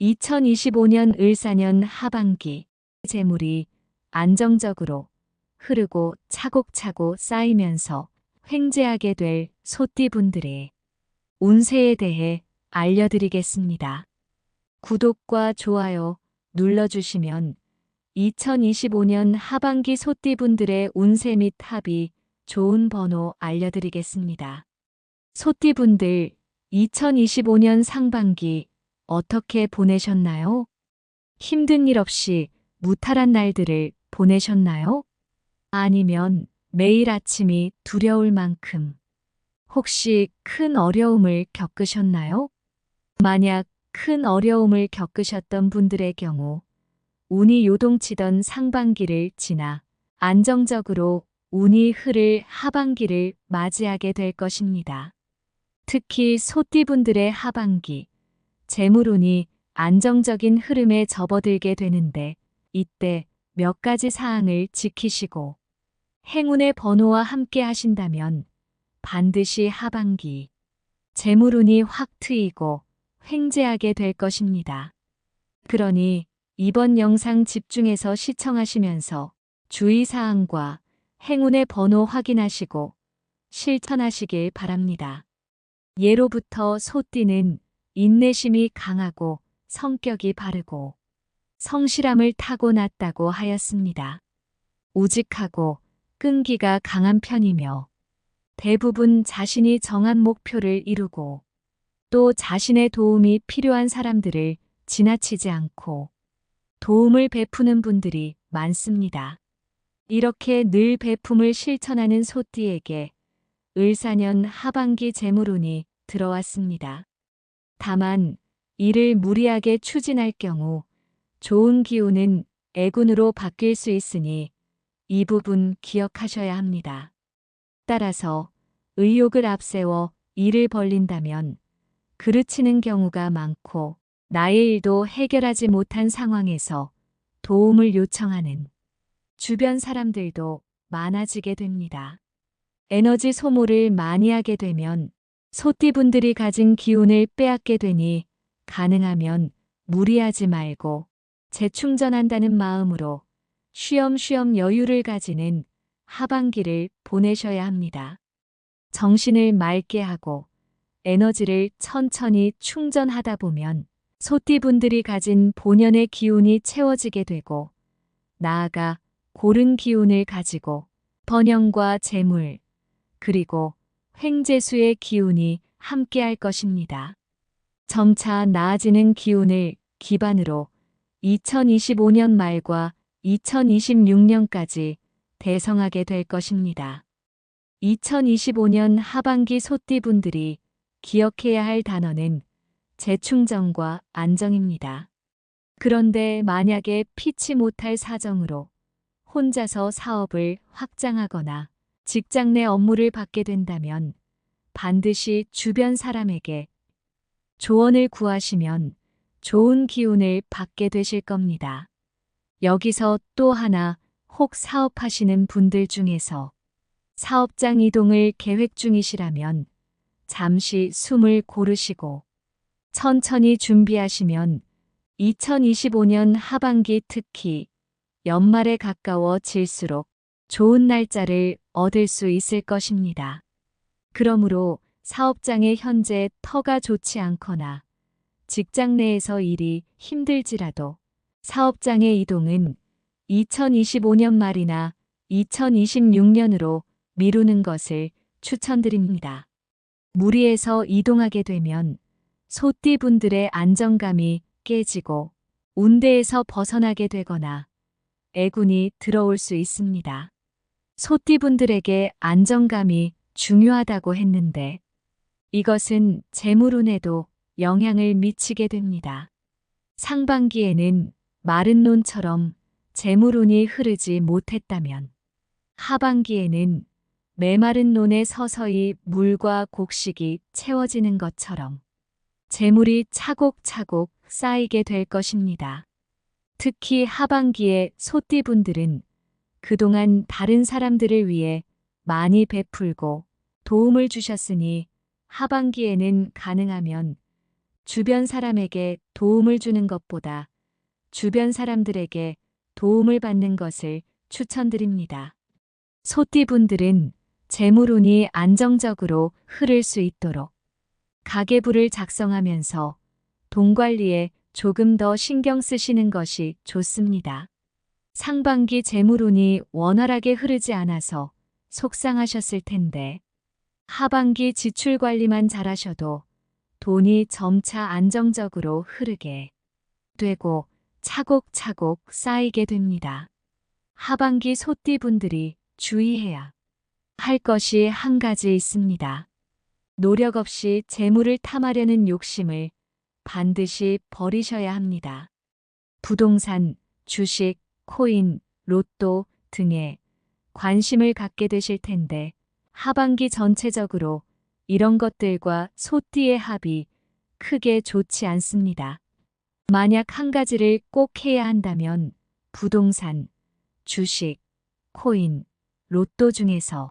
2025년 을사년 하반기 재물이 안정적으로 흐르고 차곡차곡 쌓이면서 횡재하게 될 소띠분들의 운세에 대해 알려드리겠습니다. 구독과 좋아요 눌러주시면 2025년 하반기 소띠분들의 운세 및 합이 좋은 번호 알려드리겠습니다. 소띠분들 2025년 상반기 어떻게 보내셨나요? 힘든 일 없이 무탈한 날들을 보내셨나요? 아니면 매일 아침이 두려울 만큼 혹시 큰 어려움을 겪으셨나요? 만약 큰 어려움을 겪으셨던 분들의 경우 운이 요동치던 상반기를 지나 안정적으로 운이 흐를 하반기를 맞이하게 될 것입니다. 특히 소띠분들의 하반기, 재물운이 안정적인 흐름에 접어들게 되는데 이때 몇 가지 사항을 지키시고 행운의 번호와 함께 하신다면 반드시 하반기 재물운이 확 트이고 횡재하게 될 것입니다. 그러니 이번 영상 집중해서 시청하시면서 주의사항과 행운의 번호 확인하시고 실천하시길 바랍니다. 예로부터 소띠는 인내심이 강하고 성격이 바르고 성실함을 타고났다고 하였습니다. 우직하고 끈기가 강한 편이며 대부분 자신이 정한 목표를 이루고 또 자신의 도움이 필요한 사람들을 지나치지 않고 도움을 베푸는 분들이 많습니다. 이렇게 늘 베품을 실천하는 소띠에게 을사년 하반기 재물운이 들어왔습니다. 다만 이를 무리하게 추진할 경우 좋은 기운은 애군으로 바뀔 수 있으니 이 부분 기억하셔야 합니다. 따라서 의욕을 앞세워 일을 벌린다면 그르치는 경우가 많고 나의 일도 해결하지 못한 상황에서 도움을 요청하는 주변 사람들도 많아지게 됩니다. 에너지 소모를 많이 하게 되면 소띠분들이 가진 기운을 빼앗게 되니 가능하면 무리하지 말고 재충전한다는 마음으로 쉬엄쉬엄 여유를 가지는 하반기를 보내셔야 합니다. 정신을 맑게 하고 에너지를 천천히 충전하다 보면 소띠분들이 가진 본연의 기운이 채워지게 되고 나아가 고른 기운을 가지고 번영과 재물 그리고 횡재수의 기운이 함께할 것입니다. 점차 나아지는 기운을 기반으로 2025년 말과 2026년까지 대성하게 될 것입니다. 2025년 하반기 소띠분들이 기억해야 할 단어는 재충전과 안정입니다. 그런데 만약에 피치 못할 사정으로 혼자서 사업을 확장하거나 직장 내 업무를 받게 된다면 반드시 주변 사람에게 조언을 구하시면 좋은 기운을 받게 되실 겁니다. 여기서 또 하나 혹 사업하시는 분들 중에서 사업장 이동을 계획 중이시라면 잠시 숨을 고르시고 천천히 준비하시면 2025년 하반기 특히 연말에 가까워질수록 좋은 날짜를 얻을 수 있을 것입니다. 그러므로 사업장에 현재 터가 좋지 않거나 직장 내에서 일이 힘들지라도 사업장의 이동은 2025년 말이나 2026년으로 미루는 것을 추천드립니다. 무리해서 이동하게 되면 소띠분들의 안정감이 깨지고 운대에서 벗어나게 되거나 애군이 들어올 수 있습니다. 소띠분들에게 안정감이 중요하다고 했는데 이것은 재물운에도 영향을 미치게 됩니다. 상반기에는 마른 논처럼 재물운이 흐르지 못했다면 하반기에는 메마른 논에 서서히 물과 곡식이 채워지는 것처럼 재물이 차곡차곡 쌓이게 될 것입니다. 특히 하반기에 소띠분들은 그동안 다른 사람들을 위해 많이 베풀고 도움을 주셨으니 하반기에는 가능하면 주변 사람에게 도움을 주는 것보다 주변 사람들에게 도움을 받는 것을 추천드립니다. 소띠분들은 재물운이 안정적으로 흐를 수 있도록 가계부를 작성하면서 돈 관리에 조금 더 신경 쓰시는 것이 좋습니다. 상반기 재물운이 원활하게 흐르지 않아서 속상하셨을 텐데 하반기 지출 관리만 잘하셔도 돈이 점차 안정적으로 흐르게 되고 차곡차곡 쌓이게 됩니다. 하반기 소띠분들이 주의해야 할 것이 한 가지 있습니다. 노력 없이 재물을 탐하려는 욕심을 반드시 버리셔야 합니다. 부동산, 주식, 코인, 로또 등에 관심을 갖게 되실 텐데 하반기 전체적으로 이런 것들과 소띠의 합이 크게 좋지 않습니다. 만약 한 가지를 꼭 해야 한다면 부동산, 주식, 코인, 로또 중에서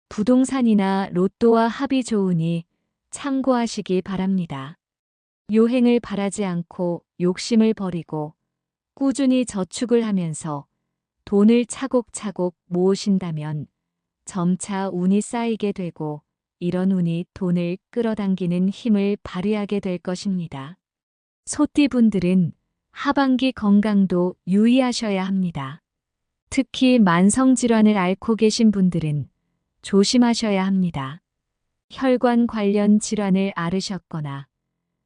부동산이나 로또와 합이 좋으니 참고하시기 바랍니다. 요행을 바라지 않고 욕심을 버리고 꾸준히 저축을 하면서 돈을 차곡차곡 모으신다면 점차 운이 쌓이게 되고 이런 운이 돈을 끌어당기는 힘을 발휘하게 될 것입니다. 소띠분들은 하반기 건강도 유의하셔야 합니다. 특히 만성질환을 앓고 계신 분들은 조심하셔야 합니다. 혈관 관련 질환을 앓으셨거나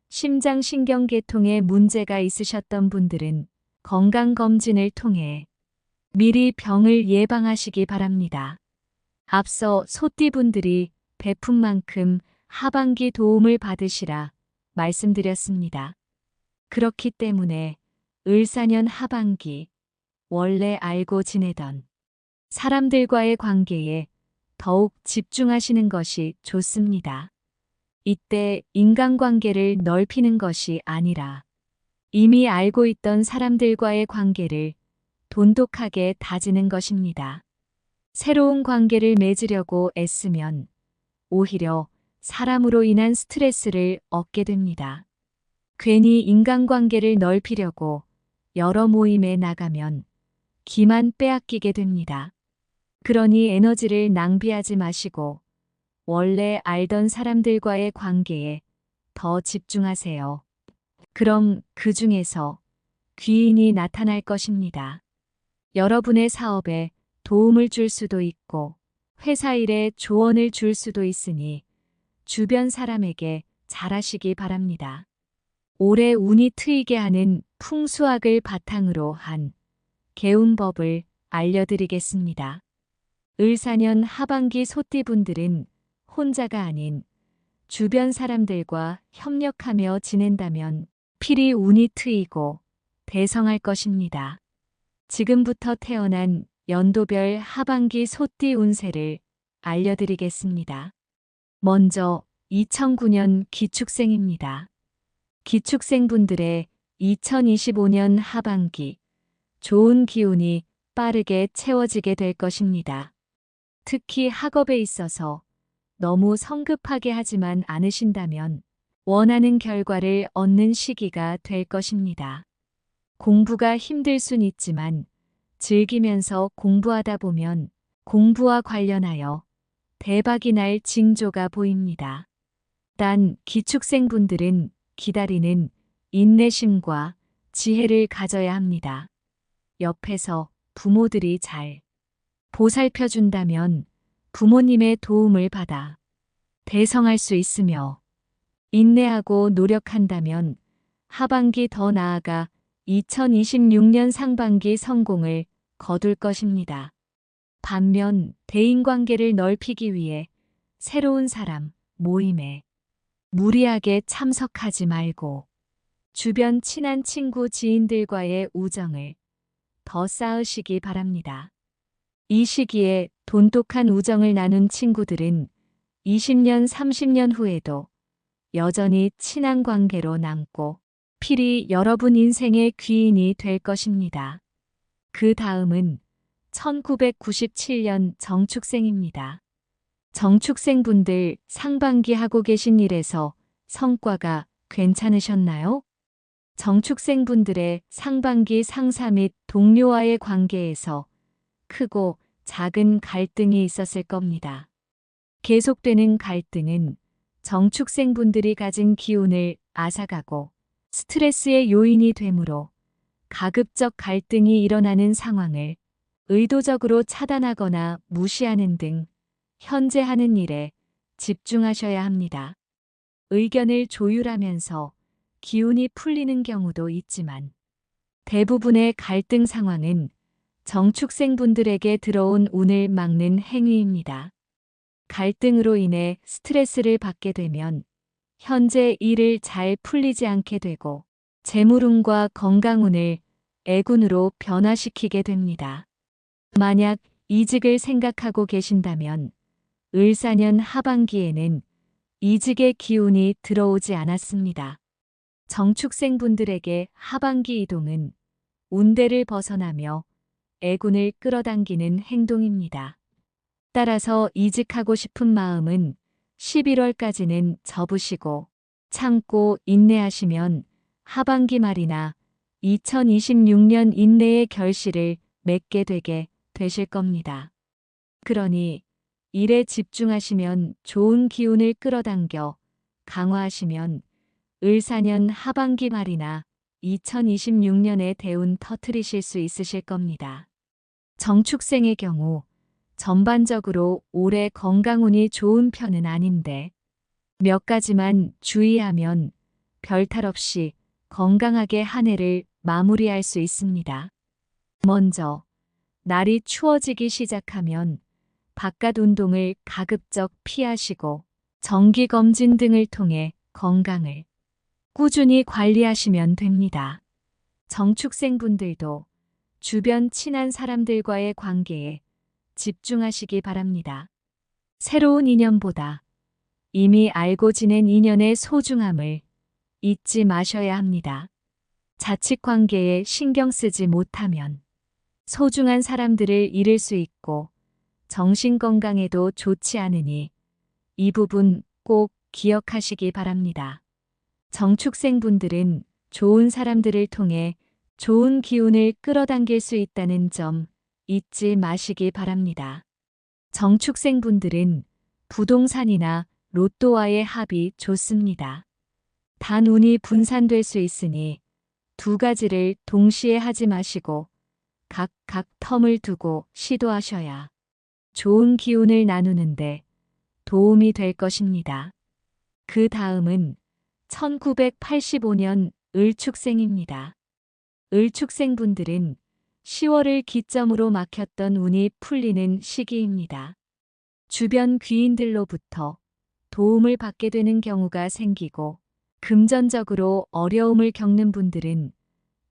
심장신경계통에 문제가 있으셨던 분들은 건강검진을 통해 미리 병을 예방하시기 바랍니다. 앞서 소띠분들이 베푼 만큼 하반기 도움을 받으시라 말씀드렸습니다. 그렇기 때문에 을사년 하반기 원래 알고 지내던 사람들과의 관계에 더욱 집중하시는 것이 좋습니다. 이때 인간관계를 넓히는 것이 아니라 이미 알고 있던 사람들과의 관계를 돈독하게 다지는 것입니다. 새로운 관계를 맺으려고 애쓰면 오히려 사람으로 인한 스트레스를 얻게 됩니다. 괜히 인간관계를 넓히려고 여러 모임에 나가면 기만 빼앗기게 됩니다. 그러니 에너지를 낭비하지 마시고 원래 알던 사람들과의 관계에 더 집중하세요. 그럼 그 중에서 귀인이 나타날 것입니다. 여러분의 사업에 도움을 줄 수도 있고 회사 일에 조언을 줄 수도 있으니 주변 사람에게 잘하시기 바랍니다. 올해 운이 트이게 하는 풍수학을 바탕으로 한 개운법을 알려드리겠습니다. 을사년 하반기 소띠분들은 혼자가 아닌 주변 사람들과 협력하며 지낸다면 필히 운이 트이고 대성할 것입니다. 지금부터 태어난 연도별 하반기 소띠 운세를 알려드리겠습니다. 먼저 2009년 기축생입니다. 기축생분들의 2025년 하반기 좋은 기운이 빠르게 채워지게 될 것입니다. 특히 학업에 있어서 너무 성급하게 하지만 않으신다면 원하는 결과를 얻는 시기가 될 것입니다. 공부가 힘들 순 있지만 즐기면서 공부하다 보면 공부와 관련하여 대박이 날 징조가 보입니다. 단 기축생분들은 기다리는 인내심과 지혜를 가져야 합니다. 옆에서 부모들이 잘 보살펴준다면 부모님의 도움을 받아 대성할 수 있으며 인내하고 노력한다면 하반기 더 나아가 2026년 상반기 성공을 거둘 것입니다. 반면 대인관계를 넓히기 위해 새로운 사람 모임에 무리하게 참석하지 말고 주변 친한 친구 지인들과의 우정을 더 쌓으시기 바랍니다. 이 시기에 돈독한 우정을 나눈 친구들은 20년, 30년 후에도 여전히 친한 관계로 남고 필히 여러분 인생의 귀인이 될 것입니다. 그 다음은 1997년 정축생입니다. 정축생분들 상반기 하고 계신 일에서 성과가 괜찮으셨나요? 정축생분들의 상반기 상사 및 동료와의 관계에서 크고 작은 갈등이 있었을 겁니다. 계속되는 갈등은 정축생분들이 가진 기운을 앗아가고 스트레스의 요인이 되므로 가급적 갈등이 일어나는 상황을 의도적으로 차단하거나 무시하는 등 현재 하는 일에 집중하셔야 합니다. 의견을 조율하면서 기운이 풀리는 경우도 있지만 대부분의 갈등 상황은 정축생분들에게 들어온 운을 막는 행위입니다. 갈등으로 인해 스트레스를 받게 되면 현재 일을 잘 풀리지 않게 되고 재물운과 건강운을 애군으로 변화시키게 됩니다. 만약 이직을 생각하고 계신다면 을사년 하반기에는 이직의 기운이 들어오지 않았습니다. 정축생분들에게 하반기 이동은 운대를 벗어나며 애군을 끌어당기는 행동입니다. 따라서 이직하고 싶은 마음은 11월까지는 접으시고 참고 인내하시면 하반기 말이나 2026년 인내의 결실을 맺게 되게 되실 겁니다. 그러니 일에 집중하시면 좋은 기운을 끌어당겨 강화하시면 을사년 하반기 말이나 2026년에 대운 터뜨리실 수 있으실 겁니다. 정축생의 경우 전반적으로 올해 건강운이 좋은 편은 아닌데 몇 가지만 주의하면 별탈 없이 건강하게 한 해를 마무리할 수 있습니다. 먼저 날이 추워지기 시작하면 바깥 운동을 가급적 피하시고 정기검진 등을 통해 건강을 꾸준히 관리하시면 됩니다. 정축생분들도 주변 친한 사람들과의 관계에 집중하시기 바랍니다. 새로운 인연보다 이미 알고 지낸 인연의 소중함을 잊지 마셔야 합니다. 자칫 관계에 신경 쓰지 못하면 소중한 사람들을 잃을 수 있고 정신건강에도 좋지 않으니 이 부분 꼭 기억하시기 바랍니다. 정축생분들은 좋은 사람들을 통해 좋은 기운을 끌어당길 수 있다는 점 잊지 마시기 바랍니다. 정축생분들은 부동산이나 로또와의 합이 좋습니다. 단 운이 분산될 수 있으니 두 가지를 동시에 하지 마시고 각각 텀을 두고 시도하셔야 좋은 기운을 나누는데 도움이 될 것입니다. 그 다음은 1985년 을축생입니다. 을축생분들은 10월을 기점으로 막혔던 운이 풀리는 시기입니다. 주변 귀인들로부터 도움을 받게 되는 경우가 생기고 금전적으로 어려움을 겪는 분들은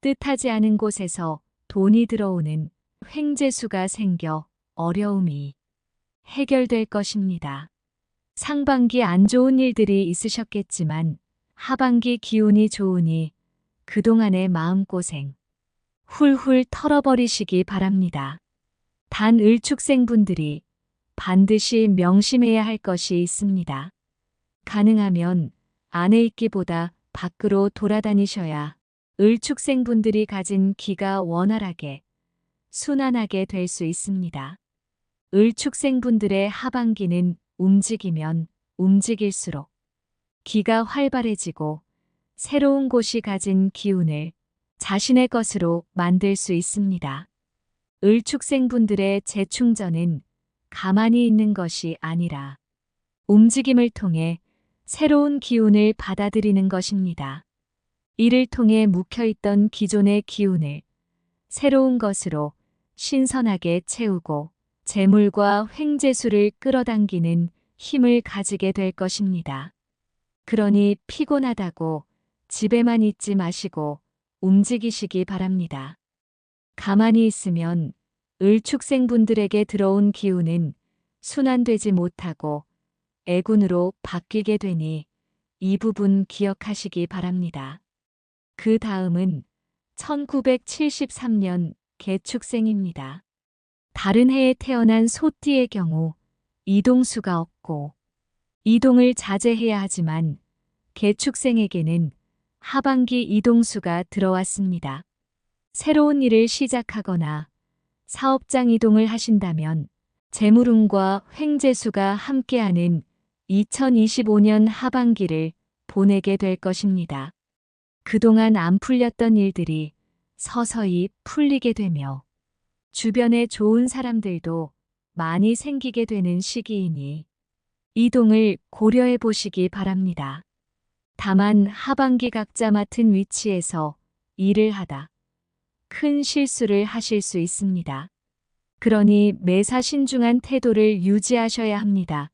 뜻하지 않은 곳에서 돈이 들어오는 횡재수가 생겨 어려움이 해결될 것입니다. 상반기 안 좋은 일들이 있으셨겠지만 하반기 기운이 좋으니 그동안의 마음고생 훌훌 털어버리시기 바랍니다. 단 을축생분들이 반드시 명심해야 할 것이 있습니다. 가능하면 안에 있기보다 밖으로 돌아다니셔야 을축생분들이 가진 기가 원활하게 순환하게 될 수 있습니다. 을축생분들의 하반기는 움직이면 움직일수록 기가 활발해지고 새로운 곳이 가진 기운을 자신의 것으로 만들 수 있습니다. 을축생분들의 재충전은 가만히 있는 것이 아니라 움직임을 통해 새로운 기운을 받아들이는 것입니다. 이를 통해 묵혀있던 기존의 기운을 새로운 것으로 신선하게 채우고 재물과 횡재수를 끌어당기는 힘을 가지게 될 것입니다. 그러니 피곤하다고 집에만 있지 마시고 움직이시기 바랍니다. 가만히 있으면 을축생분들에게 들어온 기운은 순환되지 못하고 애군으로 바뀌게 되니 이 부분 기억하시기 바랍니다. 그 다음은 1973년 개축생입니다. 다른 해에 태어난 소띠의 경우 이동수가 없고 이동을 자제해야 하지만 개축생에게는 하반기 이동수가 들어왔습니다. 새로운 일을 시작하거나 사업장 이동을 하신다면 재물운과 횡재수가 함께하는 2025년 하반기를 보내게 될 것입니다. 그동안 안 풀렸던 일들이 서서히 풀리게 되며 주변에 좋은 사람들도 많이 생기게 되는 시기이니 이동을 고려해 보시기 바랍니다. 다만 하반기 각자 맡은 위치에서 일을 하다 큰 실수를 하실 수 있습니다. 그러니 매사 신중한 태도를 유지하셔야 합니다.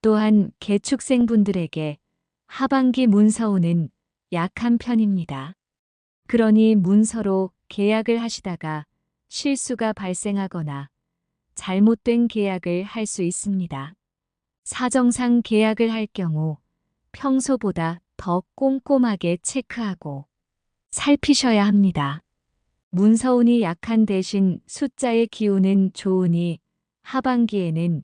또한 개축생분들에게 하반기 문서운은 약한 편입니다. 그러니 문서로 계약을 하시다가 실수가 발생하거나 잘못된 계약을 할 수 있습니다. 사정상 계약을 할 경우 평소보다 더 꼼꼼하게 체크하고 살피셔야 합니다. 문서운이 약한 대신 숫자의 기운은 좋으니 하반기에는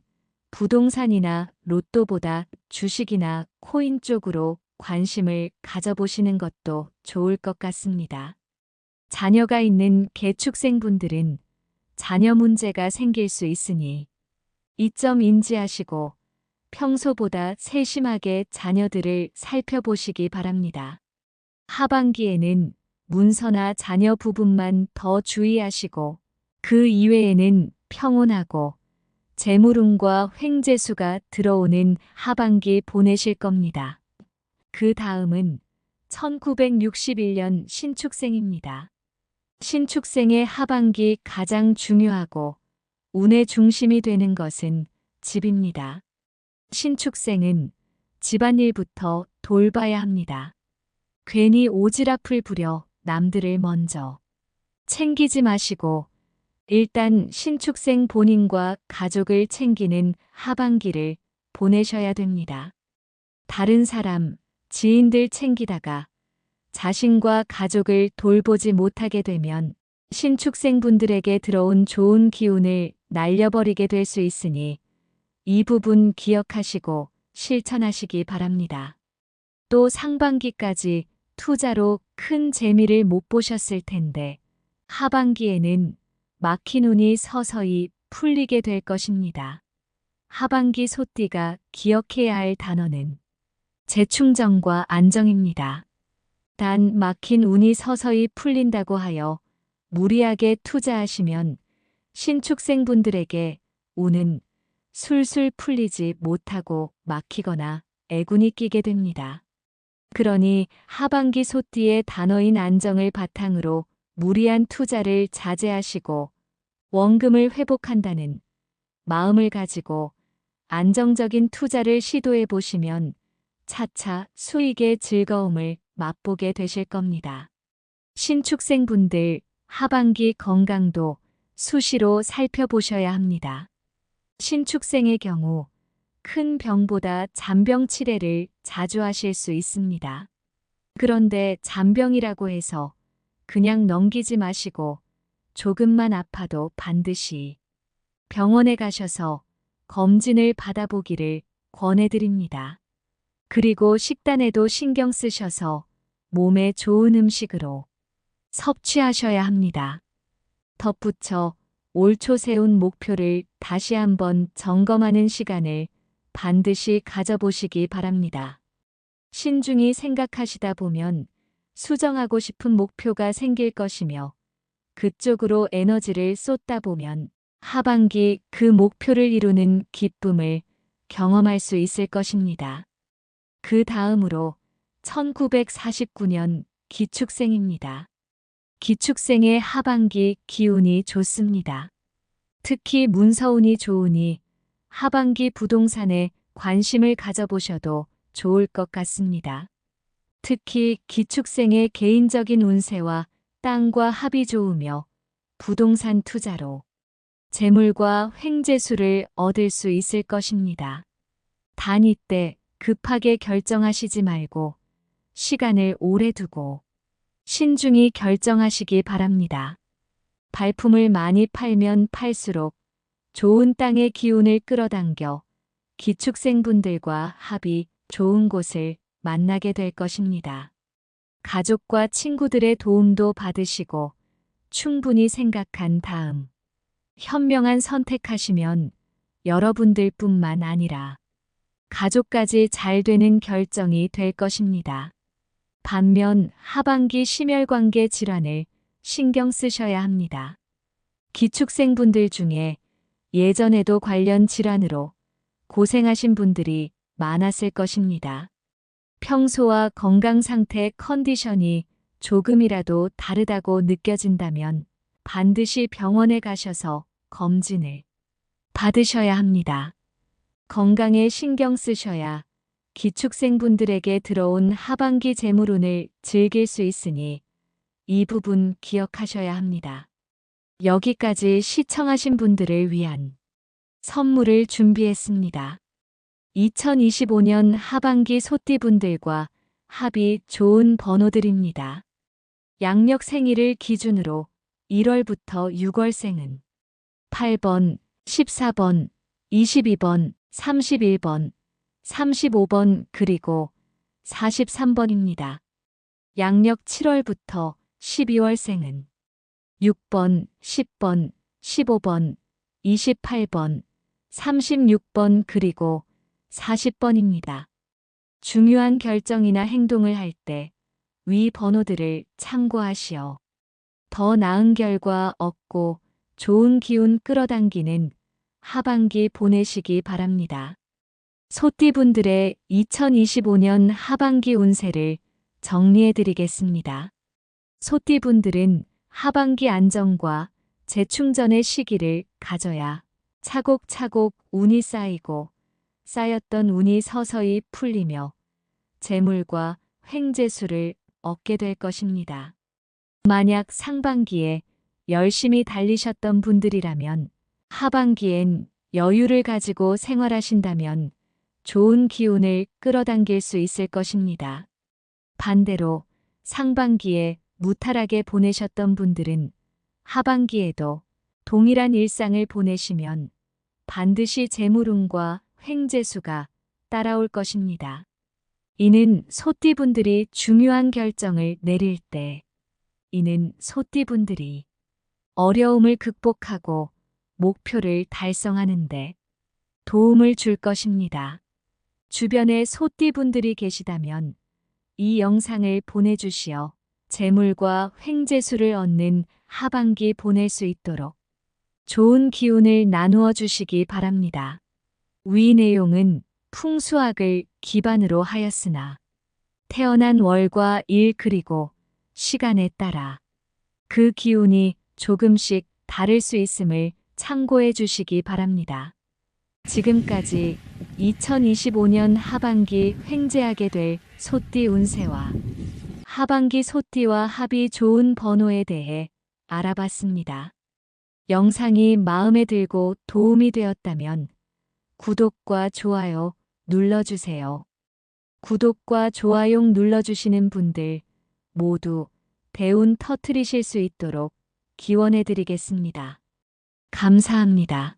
부동산이나 로또보다 주식이나 코인 쪽으로 관심을 가져보시는 것도 좋을 것 같습니다. 자녀가 있는 개축생분들은 자녀 문제가 생길 수 있으니 이 점 인지하시고 평소보다 세심하게 자녀들을 살펴보시기 바랍니다. 하반기에는 문서나 자녀 부분만 더 주의하시고 그 이외에는 평온하고 재물운과 횡재수가 들어오는 하반기 보내실 겁니다. 그 다음은 1961년 신축생입니다. 신축생의 하반기 가장 중요하고 운의 중심이 되는 것은 집입니다. 신축생은 집안일부터 돌봐야 합니다. 괜히 오지랖을 부려 남들을 먼저 챙기지 마시고 일단 신축생 본인과 가족을 챙기는 하반기를 보내셔야 됩니다. 다른 사람, 지인들 챙기다가 자신과 가족을 돌보지 못하게 되면 신축생분들에게 들어온 좋은 기운을 날려버리게 될 수 있으니 이 부분 기억하시고 실천하시기 바랍니다. 또 상반기까지 투자로 큰 재미를 못 보셨을 텐데 하반기에는 막힌 운이 서서히 풀리게 될 것입니다. 하반기 소띠가 기억해야 할 단어는 재충전과 안정입니다. 단 막힌 운이 서서히 풀린다고 하여 무리하게 투자하시면 신축생분들에게 운은 술술 풀리지 못하고 막히거나 애군이 끼게 됩니다. 그러니 하반기 소띠의 단어인 안정을 바탕으로 무리한 투자를 자제하시고 원금을 회복한다는 마음을 가지고 안정적인 투자를 시도해 보시면 차차 수익의 즐거움을 맛보게 되실 겁니다. 신축생분들 하반기 건강도 수시로 살펴보셔야 합니다. 신축생의 경우 큰 병보다 잔병 치레를 자주 하실 수 있습니다. 그런데 잔병이라고 해서 그냥 넘기지 마시고 조금만 아파도 반드시 병원에 가셔서 검진을 받아보기를 권해드립니다. 그리고 식단에도 신경 쓰셔서 몸에 좋은 음식으로 섭취하셔야 합니다. 덧붙여 올 초 세운 목표를 다시 한번 점검하는 시간을 반드시 가져보시기 바랍니다. 신중히 생각하시다 보면 수정하고 싶은 목표가 생길 것이며 그쪽으로 에너지를 쏟다 보면 하반기 그 목표를 이루는 기쁨을 경험할 수 있을 것입니다. 그 다음으로 1949년 기축생입니다. 기축생의 하반기 기운이 좋습니다. 특히 문서운이 좋으니 하반기 부동산에 관심을 가져보셔도 좋을 것 같습니다. 특히 기축생의 개인적인 운세와 땅과 합이 좋으며 부동산 투자로 재물과 횡재수를 얻을 수 있을 것입니다. 단 이때 급하게 결정하시지 말고 시간을 오래 두고 신중히 결정하시기 바랍니다. 발품을 많이 팔면 팔수록 좋은 땅의 기운을 끌어당겨 기축생분들과 합이 좋은 곳을 만나게 될 것입니다. 가족과 친구들의 도움도 받으시고 충분히 생각한 다음 현명한 선택하시면 여러분들뿐만 아니라 가족까지 잘 되는 결정이 될 것입니다. 반면 하반기 심혈관계 질환을 신경 쓰셔야 합니다. 기축생분들 중에 예전에도 관련 질환으로 고생하신 분들이 많았을 것입니다. 평소와 건강 상태 컨디션이 조금이라도 다르다고 느껴진다면 반드시 병원에 가셔서 검진을 받으셔야 합니다. 건강에 신경 쓰셔야 기축생분들에게 들어온 하반기 재물운을 즐길 수 있으니 이 부분 기억하셔야 합니다. 여기까지 시청하신 분들을 위한 선물을 준비했습니다. 2025년 하반기 소띠분들과 합이 좋은 번호들입니다. 양력 생일을 기준으로 1월부터 6월생은 8번, 14번, 22번, 31번, 35번 그리고 43번입니다. 양력 7월부터 12월생은 6번, 10번, 15번, 28번, 36번 그리고 40번입니다. 중요한 결정이나 행동을 할 때 위 번호들을 참고하시어 더 나은 결과 얻고 좋은 기운 끌어당기는 하반기 보내시기 바랍니다. 소띠분들의 2025년 하반기 운세를 정리해 드리겠습니다. 소띠분들은 하반기 안정과 재충전의 시기를 가져야 차곡차곡 운이 쌓이고 쌓였던 운이 서서히 풀리며 재물과 횡재수를 얻게 될 것입니다. 만약 상반기에 열심히 달리셨던 분들이라면 하반기엔 여유를 가지고 생활하신다면 좋은 기운을 끌어당길 수 있을 것입니다. 반대로 상반기에 무탈하게 보내셨던 분들은 하반기에도 동일한 일상을 보내시면 반드시 재물운과 횡재수가 따라올 것입니다. 이는 소띠분들이 중요한 결정을 내릴 때, 이는 소띠분들이 어려움을 극복하고 목표를 달성하는데 도움을 줄 것입니다. 주변에 소띠분들이 계시다면 이 영상을 보내주시어 재물과 횡재수를 얻는 하반기 보낼 수 있도록 좋은 기운을 나누어 주시기 바랍니다. 위 내용은 풍수학을 기반으로 하였으나 태어난 월과 일 그리고 시간에 따라 그 기운이 조금씩 다를 수 있음을 참고해 주시기 바랍니다. 지금까지 2025년 하반기 횡재하게 될 소띠 운세와 하반기 소띠와 합이 좋은 번호에 대해 알아봤습니다. 영상이 마음에 들고 도움이 되었다면 구독과 좋아요 눌러주세요. 구독과 좋아요 눌러주시는 분들 모두 대운 터뜨리실 수 있도록 기원해 드리겠습니다. 감사합니다.